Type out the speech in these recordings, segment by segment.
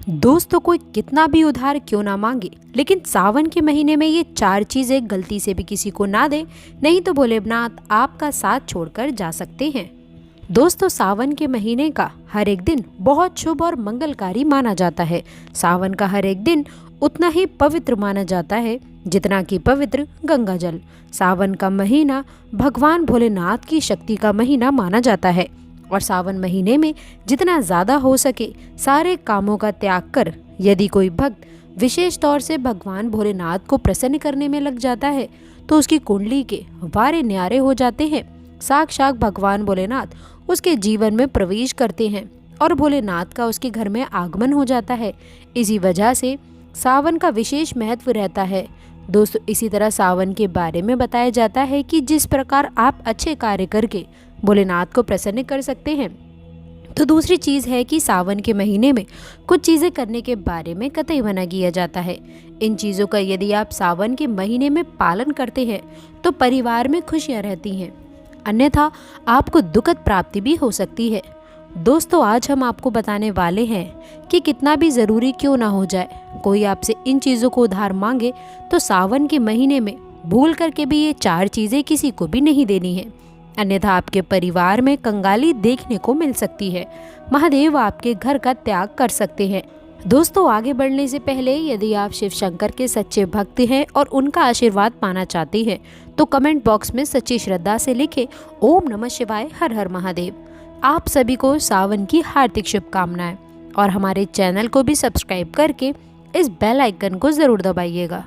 दोस्तों कोई कितना भी उधार क्यों ना मांगे, लेकिन सावन के महीने में ये 4 चीजें गलती से भी किसी को ना दे, नहीं तो भोलेनाथ आपका साथ छोड़कर जा सकते हैं। दोस्तों सावन के महीने का हर एक दिन बहुत शुभ और मंगलकारी माना जाता है। सावन का हर एक दिन उतना ही पवित्र माना जाता है जितना कि पवित्र गंगा जल। सावन का महीना भगवान भोलेनाथ की शक्ति का महीना माना जाता है और सावन महीने में जितना ज़्यादा हो सके सारे कामों का त्याग कर यदि कोई भक्त विशेष तौर से भगवान भोलेनाथ को प्रसन्न करने में लग जाता है तो उसकी कुंडली के वारे न्यारे हो जाते हैं। साक्षात भगवान भोलेनाथ उसके जीवन में प्रवेश करते हैं और भोलेनाथ का उसके घर में आगमन हो जाता है। इसी वजह से सावन का विशेष महत्व रहता है। दोस्तों इसी तरह सावन के बारे में बताया जाता है कि जिस प्रकार आप अच्छे कार्य करके भोलेनाथ को प्रसन्न कर सकते हैं, तो दूसरी चीज़ है कि सावन के महीने में कुछ चीज़ें करने के बारे में कतई मना किया जाता है। इन चीज़ों का यदि आप सावन के महीने में पालन करते हैं तो परिवार में खुशियाँ रहती हैं, अन्यथा आपको दुखद प्राप्ति भी हो सकती है। दोस्तों आज हम आपको बताने वाले हैं कि कितना भी ज़रूरी क्यों ना हो जाए, कोई आपसे इन चीज़ों को उधार मांगे तो सावन के महीने में भूल करके भी ये 4 चीज़ें किसी को भी नहीं देनी है, अन्यथा आपके परिवार में कंगाली देखने को मिल सकती है। महादेव आपके घर का त्याग कर सकते हैं। दोस्तों आगे बढ़ने से पहले यदि आप शिव शंकर के सच्चे भक्त हैं और उनका आशीर्वाद पाना चाहते हैं तो कमेंट बॉक्स में सच्ची श्रद्धा से लिखें ओम नमः शिवाय, हर हर महादेव। आप सभी को सावन की हार्दिक शुभकामनाएं और हमारे चैनल को भी सब्सक्राइब करके इस बेल आइकन को ज़रूर दबाइएगा।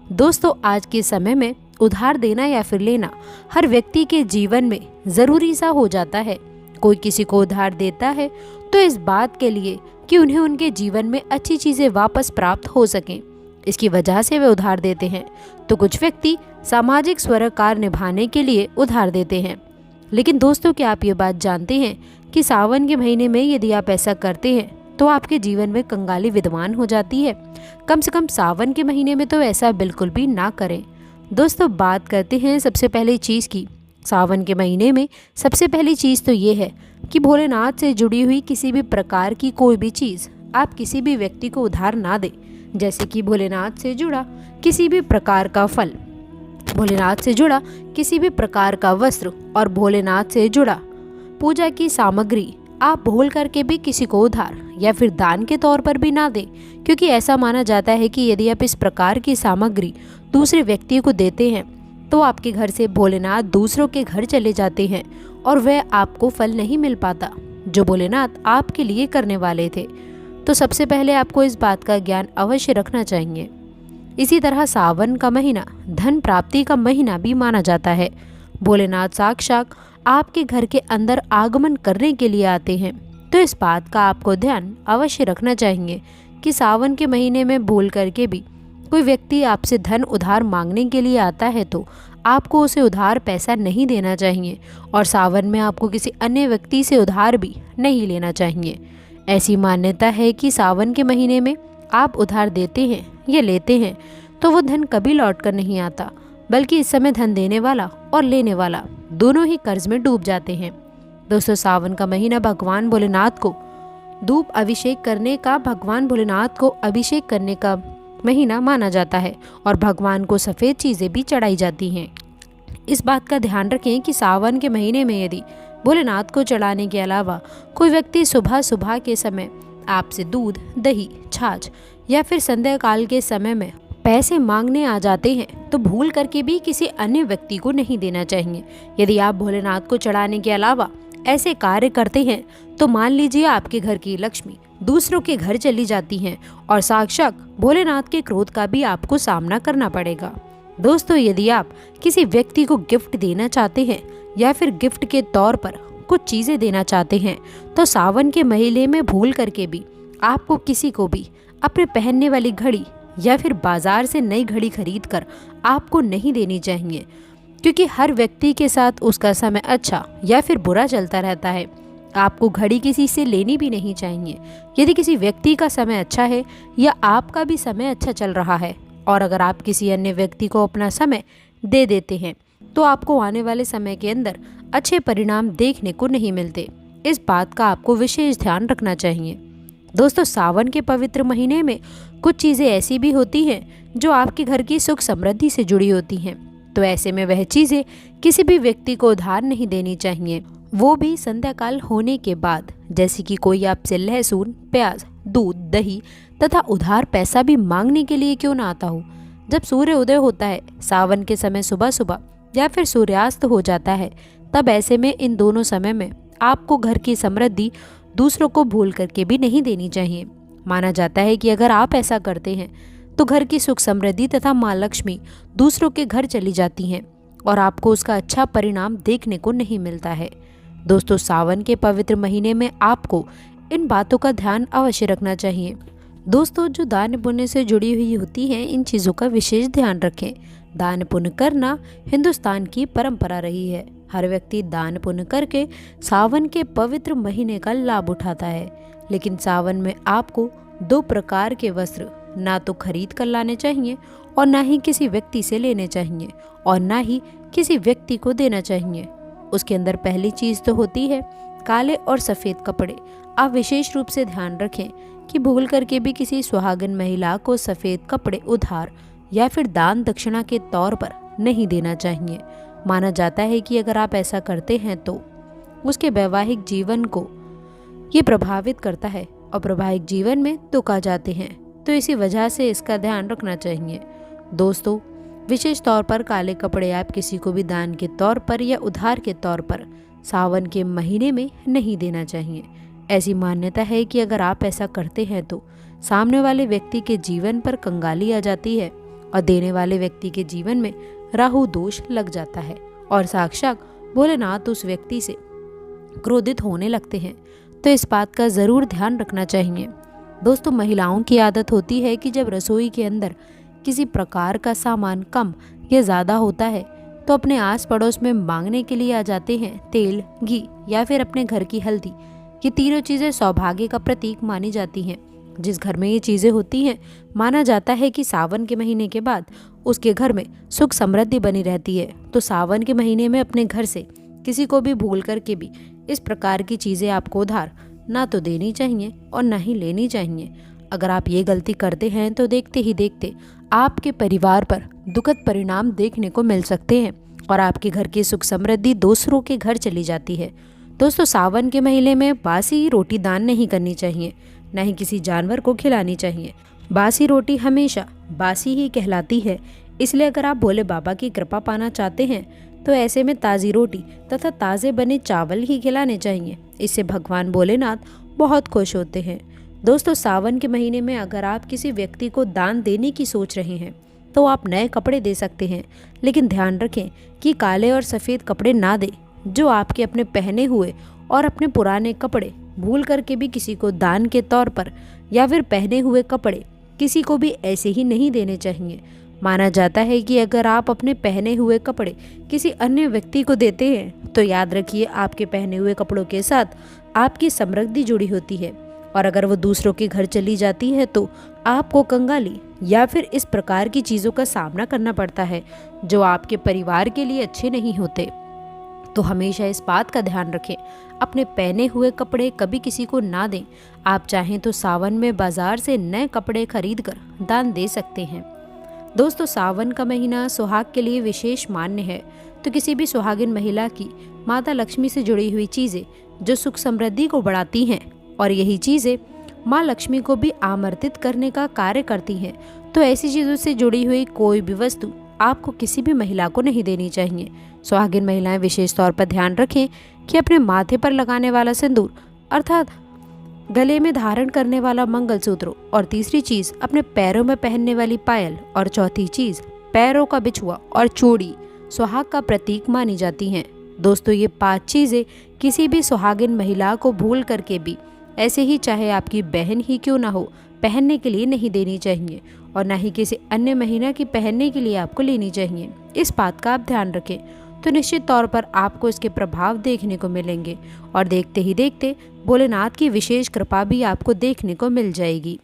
दोस्तों आज के समय में उधार देना या फिर लेना हर व्यक्ति के जीवन में ज़रूरी सा हो जाता है। कोई किसी को उधार देता है तो इस बात के लिए कि उन्हें उनके जीवन में अच्छी चीज़ें वापस प्राप्त हो सकें, इसकी वजह से वे उधार देते हैं। तो कुछ व्यक्ति सामाजिक सरोकार निभाने के लिए उधार देते हैं। लेकिन दोस्तों क्या आप ये बात जानते हैं कि सावन के महीने में यदि आप ऐसा करते हैं तो आपके जीवन में कंगाली विद्यमान हो जाती है। कम से कम सावन के महीने में तो ऐसा बिल्कुल भी ना करें। दोस्तों बात करते हैं सबसे पहली चीज़ की। सावन के महीने में सबसे पहली चीज़ तो ये है कि भोलेनाथ से जुड़ी हुई किसी भी प्रकार की कोई भी चीज़ आप किसी भी व्यक्ति को उधार ना दें। जैसे कि भोलेनाथ से जुड़ा किसी भी प्रकार का फल, भोलेनाथ से जुड़ा किसी भी प्रकार का वस्त्र और भोलेनाथ से जुड़ा पूजा की सामग्री आप भूल करके भी किसी को उधार या फिर दान के तौर पर भी ना दें, क्योंकि ऐसा माना जाता है कि यदि आप इस प्रकार की सामग्री दूसरे व्यक्ति को देते हैं तो आपके घर से भोलेनाथ दूसरों के घर चले जाते हैं और वह आपको फल नहीं मिल पाता जो भोलेनाथ आपके लिए करने वाले थे। तो सबसे पहले आपको इस बात का ज्ञान अवश्य रखना चाहिए। इसी तरह सावन का महीना धन प्राप्ति का महीना भी माना जाता है। भोलेनाथ साक्षात आपके घर के अंदर आगमन करने के लिए आते हैं, तो इस बात का आपको ध्यान अवश्य रखना चाहिए कि सावन के महीने में भूल करके भी कोई व्यक्ति आपसे धन उधार मांगने के लिए आता है तो आपको उसे उधार पैसा नहीं देना चाहिए और सावन में आपको किसी अन्य व्यक्ति से उधार भी नहीं लेना चाहिए। ऐसी मान्यता है कि सावन के महीने में आप उधार देते हैं या लेते हैं तो वो धन कभी लौट कर नहीं आता, बल्कि इस समय धन देने वाला और लेने वाला दोनों ही कर्ज में डूब जाते हैं। दोस्तों सावन का महीना भगवान भोलेनाथ को धूप अभिषेक करने का, भगवान भोलेनाथ को अभिषेक करने का महीना माना जाता है और भगवान को सफ़ेद चीज़ें भी चढ़ाई जाती हैं। इस बात का ध्यान रखें कि सावन के महीने में यदि भोलेनाथ को चढ़ाने के अलावा कोई व्यक्ति सुबह सुबह के समय आपसे दूध, दही, छाछ या फिर संध्या काल के समय में पैसे मांगने आ जाते हैं तो भूल करके भी किसी अन्य व्यक्ति को नहीं देना चाहिए। यदि आप भोलेनाथ को चढ़ाने के अलावा ऐसे कार्य करते हैं तो मान लीजिए आपके घर की लक्ष्मी दूसरों के घर चली जाती हैं और साक्षात भोलेनाथ के क्रोध का भी आपको सामना करना पड़ेगा। दोस्तों यदि आप किसी व्यक्ति को गिफ्ट देना चाहते हैं या फिर गिफ्ट के तौर पर कुछ चीज़ें देना चाहते हैं तो सावन के महीने में भूल करके भी आपको किसी को भी अपने पहनने वाली घड़ी या फिर बाजार से नई घड़ी खरीद कर आपको नहीं देनी चाहिए, क्योंकि हर व्यक्ति के साथ उसका समय अच्छा या फिर बुरा चलता रहता है। आपको घड़ी किसी से लेनी भी नहीं चाहिए। यदि किसी व्यक्ति का समय अच्छा है या आपका भी समय अच्छा चल रहा है और अगर आप किसी अन्य व्यक्ति को अपना समय दे देते हैं तो आपको आने वाले समय के अंदर अच्छे परिणाम देखने को नहीं मिलते। इस बात का आपको विशेष ध्यान रखना चाहिए। दोस्तों सावन के पवित्र महीने में कुछ चीज़ें ऐसी भी होती हैं जो आपके घर की सुख समृद्धि से जुड़ी होती हैं। तो ऐसे में वह चीज़ें किसी भी व्यक्ति को उधार नहीं देनी चाहिए, वो भी संध्या काल होने के बाद। जैसे कि कोई आपसे लहसुन, प्याज, दूध, दही तथा उधार पैसा भी मांगने के लिए क्यों ना आता हो। जब सूर्य उदय होता है सावन के समय सुबह सुबह या फिर सूर्यास्त हो जाता है, तब ऐसे में इन दोनों समय में आपको घर की समृद्धि दूसरों को भूल करके भी नहीं देनी चाहिए। माना जाता है कि अगर आप ऐसा करते हैं तो घर की सुख समृद्धि तथा माँ लक्ष्मी दूसरों के घर चली जाती हैं और आपको उसका अच्छा परिणाम देखने को नहीं मिलता है। दोस्तों सावन के पवित्र महीने में आपको इन बातों का ध्यान अवश्य रखना चाहिए। दोस्तों जो दान पुण्य से जुड़ी हुई होती हैं, इन चीज़ों का विशेष ध्यान रखें। दान पुण्य करना हिंदुस्तान की परंपरा रही है। हर व्यक्ति दान पुण्य करके सावन के पवित्र महीने का लाभ उठाता है। लेकिन सावन में आपको 2 प्रकार के वस्त्र ना तो खरीद कर लाने चाहिए और ना ही किसी व्यक्ति से लेने चाहिए और ना ही किसी व्यक्ति को देना चाहिए। उसके अंदर पहली चीज़ तो होती है काले और सफ़ेद कपड़े। आप विशेष रूप से ध्यान रखें कि भूल करके भी किसी सुहागिन महिला को सफ़ेद कपड़े उधार या फिर दान दक्षिणा के तौर पर नहीं देना चाहिए। माना जाता है कि अगर आप ऐसा करते हैं तो उसके वैवाहिक जीवन को ये प्रभावित करता है और वैवाहिक जीवन में दुख आ जाते हैं। तो इसी वजह से इसका ध्यान रखना चाहिए। दोस्तों विशेष तौर पर काले कपड़े आप किसी को भी दान के तौर पर या उधार के तौर पर सावन के महीने में नहीं देना चाहिए। ऐसी मान्यता है कि अगर आप ऐसा करते हैं तो सामने वाले व्यक्ति के जीवन पर कंगाली आ जाती है और देने वाले व्यक्ति के जीवन में राहु दोष लग जाता है और साक्षात भोलेनाथ उस व्यक्ति से क्रोधित होने लगते हैं। तो इस बात का ज़रूर ध्यान रखना चाहिए। दोस्तों महिलाओं की आदत होती है कि जब रसोई के अंदर किसी प्रकार का सामान कम या ज़्यादा होता है तो अपने आस पड़ोस में मांगने के लिए आ जाते हैं। तेल, घी या फिर अपने घर की हल्दी, ये तीनों चीज़ें सौभाग्य का प्रतीक मानी जाती हैं। जिस घर में ये चीज़ें होती हैं माना जाता है कि सावन के महीने के बाद उसके घर में सुख समृद्धि बनी रहती है। तो सावन के महीने में अपने घर से किसी को भी भूल करके भी इस प्रकार की चीज़ें आपको उधार ना तो देनी चाहिए और ना ही लेनी चाहिए। अगर आप ये गलती करते हैं तो देखते ही देखते आपके परिवार पर दुखद परिणाम देखने को मिल सकते हैं और आपके घर की सुख समृद्धि दूसरों के घर चली जाती है। दोस्तों सावन के महीने में बासी रोटी दान नहीं करनी चाहिए, ना ही किसी जानवर को खिलानी चाहिए। बासी रोटी हमेशा बासी ही कहलाती है। इसलिए अगर आप भोले बाबा की कृपा पाना चाहते हैं तो ऐसे में ताज़ी रोटी तथा ताज़े बने चावल ही खिलाने चाहिए। इससे भगवान भोलेनाथ बहुत खुश होते हैं। दोस्तों सावन के महीने में अगर आप किसी व्यक्ति को दान देने की सोच रहे हैं तो आप नए कपड़े दे सकते हैं, लेकिन ध्यान रखें कि काले और सफ़ेद कपड़े ना दें। जो आपके अपने पहने हुए और अपने पुराने कपड़े भूल करके भी किसी को दान के तौर पर या फिर पहने हुए कपड़े किसी को भी ऐसे ही नहीं देने चाहिए। माना जाता है कि अगर आप अपने पहने हुए कपड़े किसी अन्य व्यक्ति को देते हैं तो याद रखिए आपके पहने हुए कपड़ों के साथ आपकी समृद्धि जुड़ी होती है और अगर वो दूसरों के घर चली जाती है तो आपको कंगाली या फिर इस प्रकार की चीज़ों का सामना करना पड़ता है जो आपके परिवार के लिए अच्छे नहीं होते। तो हमेशा इस बात का ध्यान रखें, अपने पहने हुए कपड़े कभी किसी को ना दें। आप चाहें तो सावन में बाजार से नए कपड़े खरीद कर दान दे सकते हैं। दोस्तों सावन का महीना सुहाग के लिए विशेष मान्य है। तो किसी भी सुहागिन महिला की माता लक्ष्मी से जुड़ी हुई चीज़ें जो सुख समृद्धि को बढ़ाती हैं और यही चीज़ें माँ लक्ष्मी को भी आमंत्रित करने का कार्य करती हैं, तो ऐसी चीज़ों से जुड़ी हुई कोई भी वस्तु आपको किसी भी महिला को नहीं देनी चाहिए। सुहागिन महिलाएं विशेष तौर पर ध्यान रखें कि अपने माथे पर लगाने वाला सिंदूर अर्थात गले में धारण करने वाला मंगलसूत्र और तीसरी चीज़ अपने पैरों में पहनने वाली पायल और चौथी चीज़ पैरों का बिछुआ और चूड़ी सुहाग का प्रतीक मानी जाती हैं। दोस्तों ये 5 चीज़ें किसी भी सुहागिन महिला को भूल करके भी ऐसे ही चाहे आपकी बहन ही क्यों ना हो पहनने के लिए नहीं देनी चाहिए और ना ही किसी अन्य महिला की पहनने के लिए आपको लेनी चाहिए। इस बात का आप ध्यान रखें तो निश्चित तौर पर आपको इसके प्रभाव देखने को मिलेंगे और देखते ही देखते भोलेनाथ की विशेष कृपा भी आपको देखने को मिल जाएगी।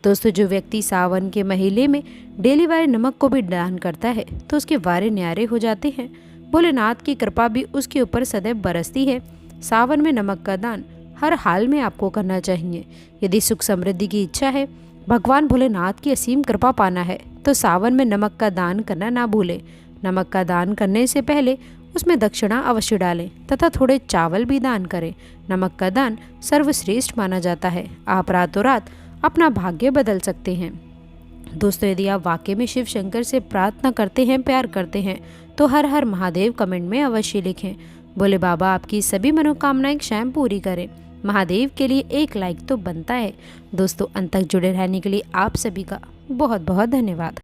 दोस्तों जो व्यक्ति सावन के महीने में डेली वाले नमक को भी दान करता है तो उसके वारे न्यारे हो जाते हैं। भोलेनाथ की कृपा भी उसके ऊपर सदैव बरसती है। सावन में नमक का दान हर हाल में आपको करना चाहिए। यदि सुख समृद्धि की इच्छा है, भगवान भोलेनाथ की असीम कृपा पाना है, तो सावन में नमक का दान करना ना भूलें। नमक का दान करने से पहले उसमें दक्षिणा अवश्य डालें तथा थोड़े चावल भी दान करें। नमक का दान सर्वश्रेष्ठ माना जाता है। आप रातों रात अपना भाग्य बदल सकते हैं। दोस्तों, यदि आप वाकई में शिव शंकर से प्रार्थना करते हैं, प्यार करते हैं, तो हर हर महादेव कमेंट में अवश्य लिखें। बोले बाबा आपकी सभी मनोकामनाएं स्वयं पूरी करें। महादेव के लिए एक लाइक तो बनता है। दोस्तों, अंत तक जुड़े रहने के लिए आप सभी का बहुत बहुत धन्यवाद।